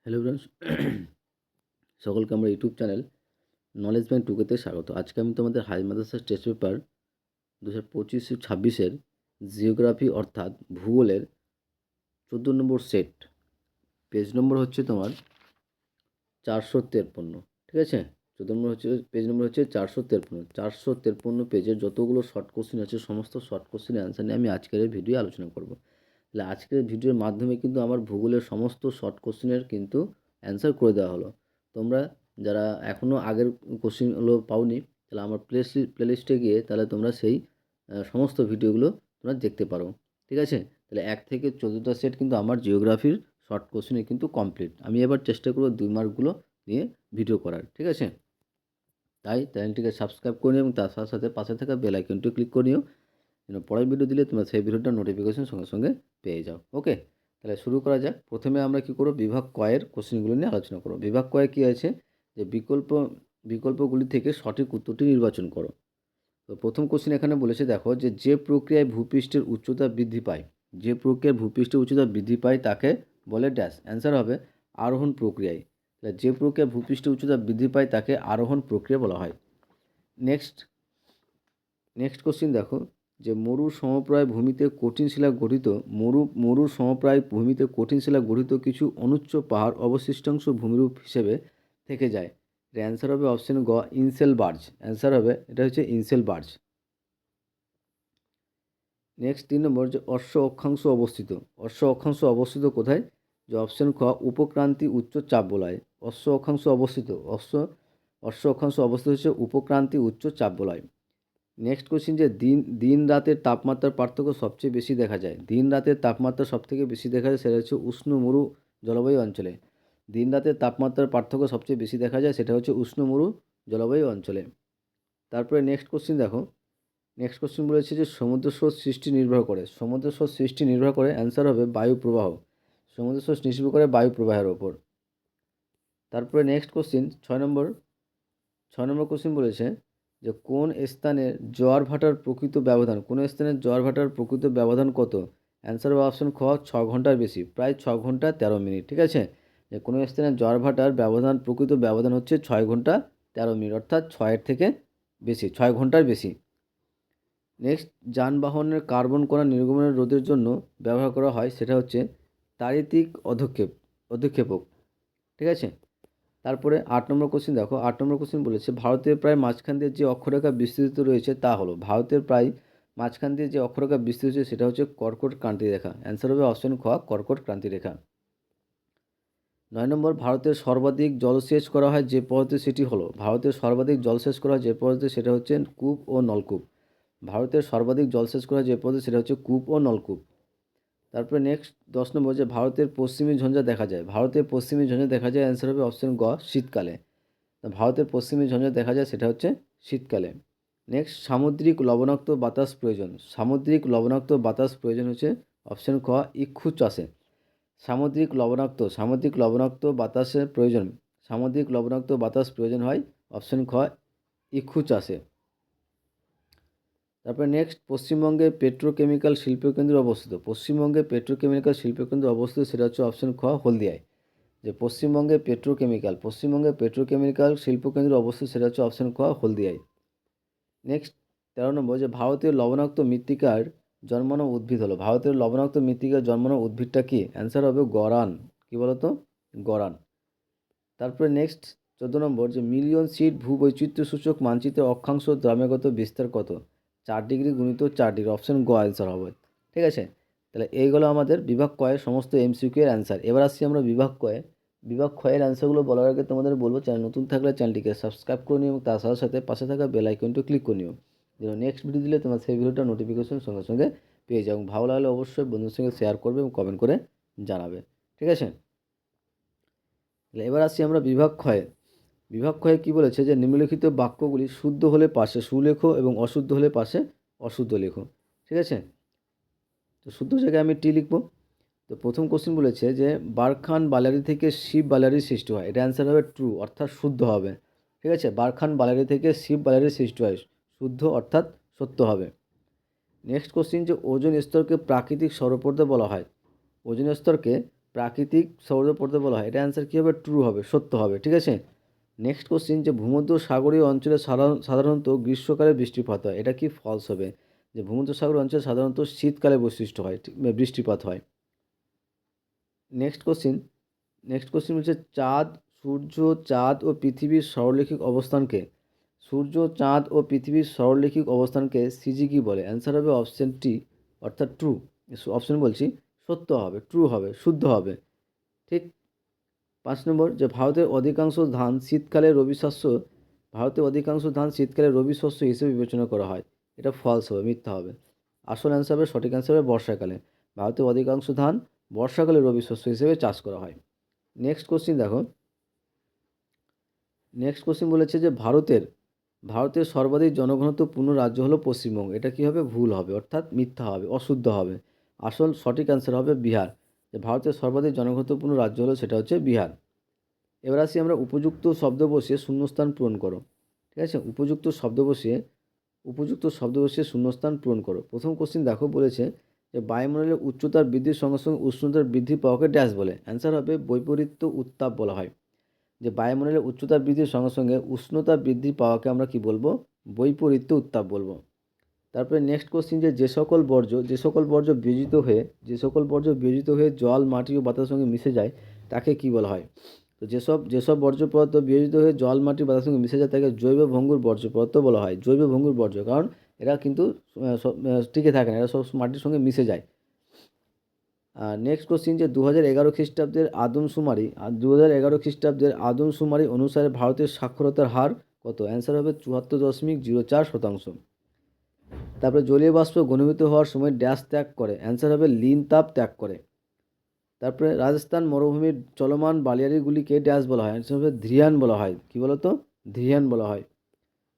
Hello friends, সকলকে আমার YouTube channel knowledge bank টুকেতে স্বাগত। আজকে আমি তোমাদের হাই মাদ্রাসা টেস্ট পেপার 2025-26 জিওগ্রাফি অর্থাৎ ভূগোলের 14 নম্বর সেট, পেজ নম্বর হচ্ছে তোমার 453। ঠিক আছে, 14 নম্বর হচ্ছে পেজ নম্বর হচ্ছে 453 পেজের যতগুলো শর্ট কোশ্চেন আছে সমস্ত শর্ট কোশ্চেনের অ্যান্সার নিয়ে আমি আজকের এই ভিডিও আলোচনা করব। তাহলে আজকের ভিডিওর মাধ্যমে কিন্তু আমার ভূগোলের সমস্ত শর্ট কোশ্চেনের কিন্তু অ্যান্সার করে দেওয়া হলো। তোমরা যারা এখনও আগের কোশ্চেনগুলো পাওনি, তাহলে আমার প্লেলিস্টে গিয়ে তাহলে তোমরা সেই সমস্ত ভিডিওগুলো তোমরা দেখতে পারো। ঠিক আছে, তাহলে 1 থেকে 14টা সেট কিন্তু আমার জিওগ্রাফির শর্ট কোশ্চেনে কিন্তু কমপ্লিট। আমি এবার চেষ্টা করব 2 মার্কগুলো নিয়ে ভিডিও করার। ঠিক আছে, তাই চ্যানেলটিকে সাবস্ক্রাইব করে নিও এবং তার সাথে সাথে পাশে থাকা বেল আইকনটি ক্লিক করে নিও, যেন পরের ভিডিও দিলে তোমরা সেই ভিডিওটার নোটিফিকেশন সঙ্গে সঙ্গে পেয়ে যাও। ওকে, তাহলে শুরু করা যাক। প্রথমে আমরা কী করব, বিভাগ কয়ের কোশ্চেনগুলো নিয়ে আলোচনা করব। বিভাগ কয়ে কী আছে যে বিকল্পগুলি থেকে সঠিক উত্তরটি নির্বাচন করো। তো প্রথম কোশ্চেন এখানে বলেছে, দেখো যে প্রক্রিয়ায় ভূপৃষ্ঠের উচ্চতা বৃদ্ধি পায়, যে প্রক্রিয়ায় ভূপৃষ্ঠের উচ্চতা বৃদ্ধি পায় তাকে বলে ড্যাশ। অ্যান্সার হবে আরোহণ প্রক্রিয়ায়। যে প্রক্রিয়ায় ভূপৃষ্ঠের উচ্চতা বৃদ্ধি পায় তাকে আরোহণ প্রক্রিয়া বলা হয়। নেক্সট কোশ্চিন দেখো, যে মরু সমপ্রায় ভূমিতে কঠিন শিলা গঠিত মরু সমপ্রায় ভূমিতে কঠিন শিলা গঠিত কিছু অনুচ্চ পাহাড় অবশিষ্টাংশ ভূমিরূপ হিসেবে থেকে যায়। এর অ্যান্সার হবে অপশন গ, ইনসেল বার্জ। অ্যান্সার হবে এটা হচ্ছে ইনসেল বার্জ। নেক্সট 3 নম্বর, যে অশ্ব অক্ষাংশ অবস্থিত কোথায়? যে অপশন খ, উপক্রান্তি উচ্চ চাপ বলয়। অশ্ব অক্ষাংশ অবস্থিত হচ্ছে উপক্রান্তি উচ্চ চাপ বলয়। নেক্সট কোশ্চিন, যে দিন রাতের তাপমাত্রার পার্থক্য সবচেয়ে বেশি দেখা যায়। দিন রাতের তাপমাত্রা সবথেকে বেশি দেখা যায় সেটা হচ্ছে উষ্ণ মরু জলবায়ু অঞ্চলে। দিন রাতের তাপমাত্রার পার্থক্য সবচেয়ে বেশি দেখা যায় সেটা হচ্ছে উষ্ণ মরু জলবায়ু অঞ্চলে। তারপরে নেক্সট কোশ্চিন দেখো, নেক্সট কোশ্চিন বলেছে যে সমুদ্র স্রোত সৃষ্টি নির্ভর করে। অ্যান্সার হবে বায়ু প্রবাহ। সমুদ্র স্রোত নির্ভর করে বায়ু প্রবাহের ওপর। তারপরে নেক্সট কোশ্চিন 6 নম্বর কোশ্চিন বলেছে যে কোন স্থানের জোয়ার ভাটার প্রকৃত ব্যবধান কত? অ্যান্সার হবে অপশন খ, 6 ঘন্টার বেশি, প্রায় 6 ঘন্টা 13 মিনিট। ঠিক আছে, যে কোনো স্থানের জোয়ার ভাটার প্রকৃত ব্যবধান হচ্ছে 6 ঘন্টা 13 মিনিট, অর্থাৎ 6 ঘন্টার বেশি। নেক্সট, যানবাহনের কার্বন কণা নির্গমনের রোধের জন্য ব্যবহার করা হয় সেটা হচ্ছে তাড়িতিক অধক্ষেপক। ঠিক আছে, তারপরে 8 নম্বর কোশ্চিন দেখো, 8 নম্বর কোশ্চিন বলেছে ভারতের প্রায় মাঝখান দিয়ে যে অক্ষরেখা বিস্তৃত রয়েছে তা হলো। ভারতের প্রায় মাঝখান দিয়ে যে অক্ষরেখা বিস্তৃত হয়েছে সেটা হচ্ছে কর্কট ক্রান্তি রেখা। অ্যান্সার হবে অপশন খ, কর্কট ক্রান্তি রেখা। 9 নম্বর, ভারতের সর্বাধিক জলসেচ করা হয় যে পদ্ধতি সেটি হলো। ভারতের সর্বাধিক জলসেচ করা হয় যে পদ্ধতি সেটা হচ্ছে কূপ ও নলকূপ। ভারতের সর্বাধিক জলসেচ করা যে পদ্ধতি সেটা হচ্ছে কূপ ও নলকূপ। তারপরে নেক্সট 10 নম্বর, যে ভারতের পশ্চিমী ঝঞ্ঝা দেখা যায়। ভারতের পশ্চিমী ঝঞ্ঝা দেখা যায়, অ্যান্সার হবে অপশন গ, শীতকালে। ভারতের পশ্চিমী ঝঞ্ঝা দেখা যায় সেটা হচ্ছে শীতকালে। নেক্সট, সামুদ্রিক লবণাক্ত বাতাস প্রয়োজন। সামুদ্রিক লবণাক্ত বাতাস প্রয়োজন হচ্ছে অপশন খ, ইক্ষু চাষে। সামুদ্রিক লবণাক্ত বাতাসের প্রয়োজন হয় অপশন খ, ইক্ষু চাষে। তারপরে নেক্সট, পশ্চিমবঙ্গে পেট্রোকেমিক্যাল শিল্পকেন্দ্র অবস্থিত সেটা হচ্ছে অপশন খ, হলদিয়ায়। যে পশ্চিমবঙ্গে পেট্রোকেমিক্যাল শিল্পকেন্দ্র অবস্থিত সেটা হচ্ছে অপশন খ, হলদিয়ায়। নেক্সট 13 নম্বর, যে ভারতীয় লবণাক্ত মৃত্তিকার জন্মানো উদ্ভিদ হলো। ভারতের লবণাক্ত মৃত্তিকার জন্মানো উদ্ভিদটা কি? অ্যান্সার হবে গরান। কি বলতো? গরান। তারপরে নেক্সট 14 নম্বর, যে মিলিয়ন সিট ভূবৈচিত্র্য সূচক মানচিত্রের অক্ষাংশ দ্রাম্যগত বিস্তার কত? 4 ডিগ্রি গুণিত 4 ডিগ্রি, অপশন গ অ্যান্সার হবে। ঠিক আছে, তাহলে এইগুলো আমাদের বিভাগ কয়ের সমস্ত এমসিকিউ এর অ্যান্সার। এবার আসছি আমরা বিভাগ ক্ষয়ের অ্যান্সারগুলো বলার আগে তোমাদের বলবো, চ্যানেল নতুন থাকলে চ্যানেলটিকে সাবস্ক্রাইব করে নিও এবং তার সাথে সাথে পাশে থাকা বেল আইকনটি ক্লিক করে নিও, যেন নেক্সট ভিডিও দিলে তোমার সেই ভিডিওটা নোটিফিকেশন সঙ্গে সঙ্গে পেয়ে যাও। এবং ভালো লাগলে অবশ্যই বন্ধুদের সঙ্গে শেয়ার করবে এবং কমেন্ট করে জানাবে। ঠিক আছে, তাহলে এবার আসছি আমরা বিভাগ ক্ষয়ে কী বলেছে, যে নিম্নলিখিত বাক্যগুলি শুদ্ধ হলে পাশে সুলেখ এবং অশুদ্ধ হলে পাশে অশুদ্ধ লেখো। ঠিক আছে, তো শুদ্ধ জায়গায় আমি টি লিখব। তো প্রথম কোশ্চেন বলেছে যে বারখান বালারি থেকে শিব বালারির সৃষ্টি হয়। এটা অ্যান্সার হবে ট্রু, অর্থাৎ শুদ্ধ হবে। ঠিক আছে, বারখান বালারি থেকে শিব বালারির সৃষ্টি হয়, শুদ্ধ অর্থাৎ সত্য হবে। নেক্সট কোশ্চেন, যে ওজোন স্তরকে প্রাকৃতিক সৌরপর্দা বলা হয়। ওজোন স্তরকে প্রাকৃতিক সৌরপর্দ বলা হয়, এটা অ্যান্সার কী হবে? ট্রু হবে, সত্য হবে। ঠিক আছে। নেক্সট কোশ্চিন, যে ভূমধ্য সাগরীয় অঞ্চলে সাধারণত গ্রীষ্মকালে বৃষ্টিপাত হয়, এটা কি ফলস হবে? যে ভূমধ্য সাগরীয় অঞ্চলে সাধারণত শীতকালে বৃষ্টিপাত হয়। নেক্সট কোশ্চিন বলছে চাঁদ, সূর্য, চাঁদ ও পৃথিবীর সরলরৈখিক অবস্থানকে, সূর্য, চাঁদ ও পৃথিবীর সরলরৈখিক অবস্থানকে সিজি কি বলে? অ্যান্সার হবে অপশন টি, অর্থাৎ ট্রু। অপশন বলছি, সত্য হবে, ট্রু হবে, শুদ্ধ হবে। ঠিক। 5 নম্বর, যে ভারতের অধিকাংশ ধান শীতকালে রবি শস্য হিসেবে বিবেচনা করা হয়, এটা ফলস হবে, মিথ্যা হবে। আসল অ্যান্সার হবে, সঠিক অ্যান্সার হবে বর্ষাকালে। ভারতের অধিকাংশ ধান বর্ষাকালে রবি শস্য হিসেবে চাষ করা হয়। নেক্সট কোশ্চিন দেখো। নেক্সট কোশ্চিন বলেছে যে ভারতের সর্বাধিক জনঘনত্বপূর্ণ রাজ্য হলো পশ্চিমবঙ্গ, এটা কি হবে? ভুল হবে, অর্থাৎ মিথ্যা হবে, অশুদ্ধ হবে। আসল সঠিক অ্যান্সার হবে বিহার। যে ভারতের সর্বাধিক জনঘনত্বপূর্ণ রাজ্য হলো, সেটা হচ্ছে বিহার। এবার আসি আমরা উপযুক্ত শব্দ বসিয়ে শূন্যস্থান পূরণ করো। ঠিক আছে, উপযুক্ত শব্দ বসিয়ে শূন্যস্থান পূরণ করো। প্রথম কোশ্চিন দেখো, বলেছে যে বায়ুমণ্ডলের উচ্চতার বৃদ্ধির সঙ্গে সঙ্গে উষ্ণতার বৃদ্ধি পাওয়াকে ড্যাশ বলে? অ্যান্সার হবে বৈপরীত্য উত্তাপ বলা হয়। যে বায়ুমণ্ডলের উচ্চতা বৃদ্ধির সঙ্গে সঙ্গে উষ্ণতা বৃদ্ধি পাওয়াকে আমরা কি বলবো? বৈপরীত্য উত্তাপ বলবো। তারপরে নেক্সট কোশ্চিন, যে সকল বর্জ্য বিয়োজিত হয়ে জল, মাটি ও বাতাসের সঙ্গে মিশে যায়, তাকে কি বলা হয়? তো যেসব বর্জ্য পদার্থ বিয়োজিত হয়ে জল, মাটি, বাতাসের সঙ্গে মিশে যায়, তাকে জৈব ভঙ্গুর বর্জ্য পদার্থ বলা হয়। জৈব ভঙ্গুর বর্জ্য, কারণ এরা কিন্তু টিকে থাকে না, এরা সব মাটির সঙ্গে মিশে যায়। নেক্সট কোশ্চিন, যে 2011 খ্রিস্টাব্দের আদমশুমারি অনুসারে ভারতের সাক্ষরতার হার কত? অ্যান্সার হবে 74.04%। তারপরে জলীয় বাষ্প ঘনীভূত হওয়ার সময় ড্যাশ ত্যাগ করে? অ্যান্সার হবে লিন তাপ ত্যাগ করে। তারপরে রাজস্থান মরুভূমির চলমান বালিয়াড়িগুলিকে ড্যাশ বলা হয়? অ্যান্সার হবে ধীয়ান বলা হয়। কী বলো তো? ধীয়ান বলা হয়।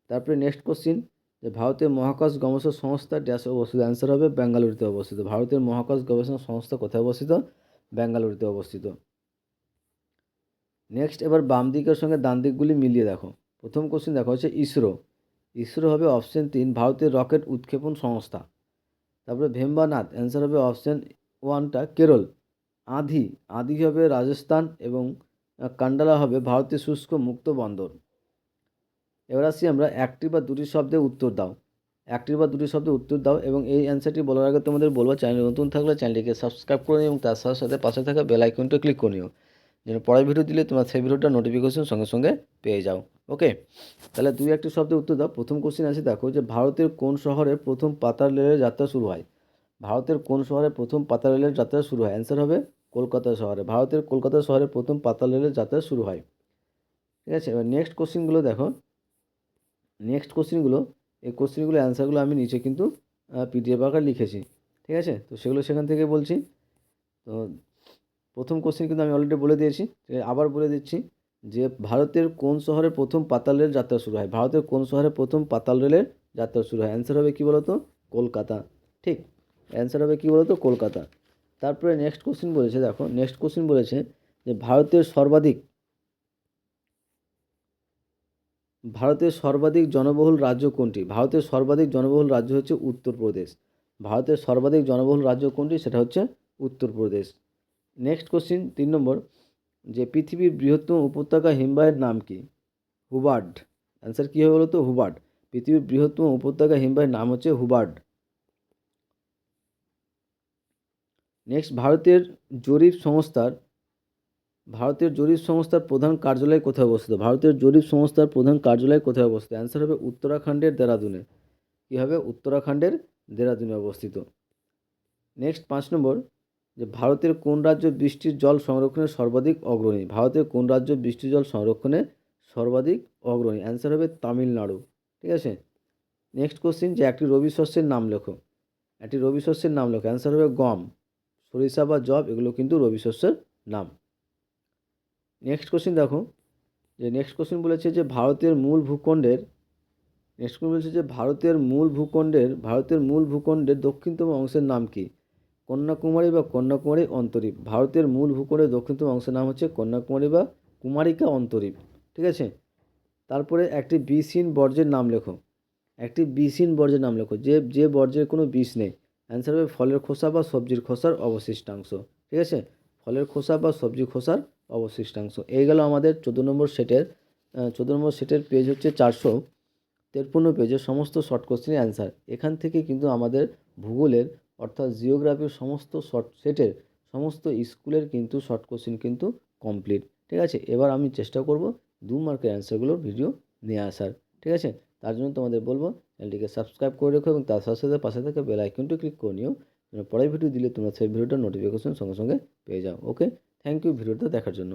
তারপরে নেক্সট কোশ্চিন, যে ভারতের মহাকাশ গবেষণা সংস্থা ড্যাশে অবস্থিত? অ্যান্সার হবে বেঙ্গালুরুতে অবস্থিত। ভারতের মহাকাশ গবেষণা সংস্থা কোথায় অবস্থিত? বেঙ্গালুরুতে অবস্থিত। নেক্সট, এবার বাম দিকের সঙ্গে ডান দিকগুলি মিলিয়ে দেখো। প্রথম কোশ্চিন দেখো হচ্ছে ইসরো হবে অপশন 3, ভারতের রকেট উৎক্ষেপণ সংস্থা। তারপরে ভেম্বানাথ, অ্যান্সার হবে অপশন 1টা কেরল। আদি হবে রাজস্থান, এবং কান্ডালা হবে ভারতের শুষ্ক মুক্ত বন্দর। এবার আসি আমরা একটি বা দুটি শব্দে উত্তর দাও, এবং এই অ্যান্সারটি বলার আগে তোমাদের বলবো, চ্যানেল নতুন থাকলে চ্যানেলটিকে সাবস্ক্রাইব করে নিও এবং তার সাথে সাথে পাশে থাকা বেল আইকনটা ক্লিক করে নিও, যেন পরের ভিডিও দিলে তোমরা সেই ভিডিওটা নোটিফিকেশন সঙ্গে সঙ্গে পেয়ে যাও। ওকে, তাহলে একটি শব্দে উত্তর দাও। প্রথম কোশ্চিন আছে দেখো, যে ভারতের কোন শহরে প্রথম পাতাল রেলের যাত্রা শুরু হয়? অ্যান্সার হবে কলকাতা শহরে। ভারতের কলকাতা শহরে প্রথম পাতাল রেলের যাত্রা শুরু হয়। ঠিক আছে, এবার নেক্সট কোশ্চিনগুলো দেখো। এই কোশ্চিনগুলো অ্যান্সারগুলো আমি নিচে কিন্তু পিডিএফ আকারে লিখেছি। ঠিক আছে, তো সেগুলো সেখান থেকে বলছি। তো প্রথম কোশ্চিন কিন্তু আমি অলরেডি বলে দিয়েছি, আবার বলে দিচ্ছি, যে ভারতের কোন শহরে প্রথম পাতাল রেল যাত্রা শুরু হয়? অ্যান্সার হবে কী বলতো? কলকাতা। ঠিক, অ্যান্সার হবে কী বলতো? কলকাতা। তারপরে নেক্সট কোশ্চিন বলেছে যে ভারতের সর্বাধিক জনবহুল রাজ্য কোনটি? ভারতের সর্বাধিক জনবহুল রাজ্য হচ্ছে উত্তরপ্রদেশ। সেটা হচ্ছে উত্তরপ্রদেশ। নেক্সট কোশ্চিন 3 নম্বর, যে পৃথিবীর বৃহত্তম উপত্যকা হিমবাহের নাম কি? হুবার্ড। অ্যান্সার কী হবে বলো তো? হুবার্ড। পৃথিবীর বৃহত্তম উপত্যকা হিমবাহের নাম হচ্ছে হুবার্ড। নেক্সট, ভারতের জরিপ সংস্থার প্রধান কার্যালয় কোথায় অবস্থিত? অ্যান্সার হবে উত্তরাখণ্ডের দেরাদুনে। কী হবে? উত্তরাখণ্ডের দেরাদুনে অবস্থিত। নেক্সট 5 নম্বর, যে ভারতের কোন রাজ্য বৃষ্টির জল সংরক্ষণে সর্বাধিক অগ্রণী? অ্যান্সার হবে তামিলনাড়ু। ঠিক আছে। নেক্সট কোশ্চিন, যে একটি রবি শস্যের নাম লেখো। অ্যান্সার হবে গম, সরিষা বা যব, এগুলো কিন্তু রবি শস্যের নাম। নেক্সট কোশ্চিন বলেছে যে ভারতের মূল ভূখণ্ডের দক্ষিণতম অংশের নাম কি? কন্যাকুমারী বা কন্যাকুমারী অন্তরীপ। ভারতের মূল ভূখণ্ডের দক্ষিণতম অংশের নাম হচ্ছে কন্যাকুমারী বা কুমারিকা অন্তরীপ। ঠিক আছে। তারপরে একটি বিষহীন বর্জ্যের নাম লেখো। যে বর্জ্যের কোনো বিষ নেই। অ্যান্সার হবে ফলের খোসা বা সবজির খোসার অবশিষ্টাংশ। ঠিক আছে, ফলের খোসা বা সবজি খোসার অবশিষ্টাংশ। এই গেল আমাদের 14 নম্বর সেটের পেজ হচ্ছে 453 পেজের সমস্ত শর্ট কোশ্চেনের অ্যান্সার। এখান থেকে কিন্তু আমাদের ভূগোলের অর্থাৎ জিওগ্রাফির সমস্ত শর্ট সেটের সমস্ত স্কুলের কিন্তু শর্ট কোশ্চেন কিন্তু কমপ্লিট। ঠিক আছে, এবার আমি চেষ্টা করব 2 মার্কের অ্যান্সারগুলোর ভিডিও নিয়ে আসার। ঠিক আছে, তার জন্য তোমাদের বলবো চ্যানেলটিকে সাবস্ক্রাইব করে রেখো এবং তার সাথে সাথে পাশে থাকা বেল আইকনটি ক্লিক করে নিও, পরের ভিডিও দিলে তোমরা সেই ভিডিওটার নোটিফিকেশন সঙ্গে সঙ্গে পেয়ে যাও। ওকে, থ্যাংক ইউ ভিডিওটা দেখার জন্য।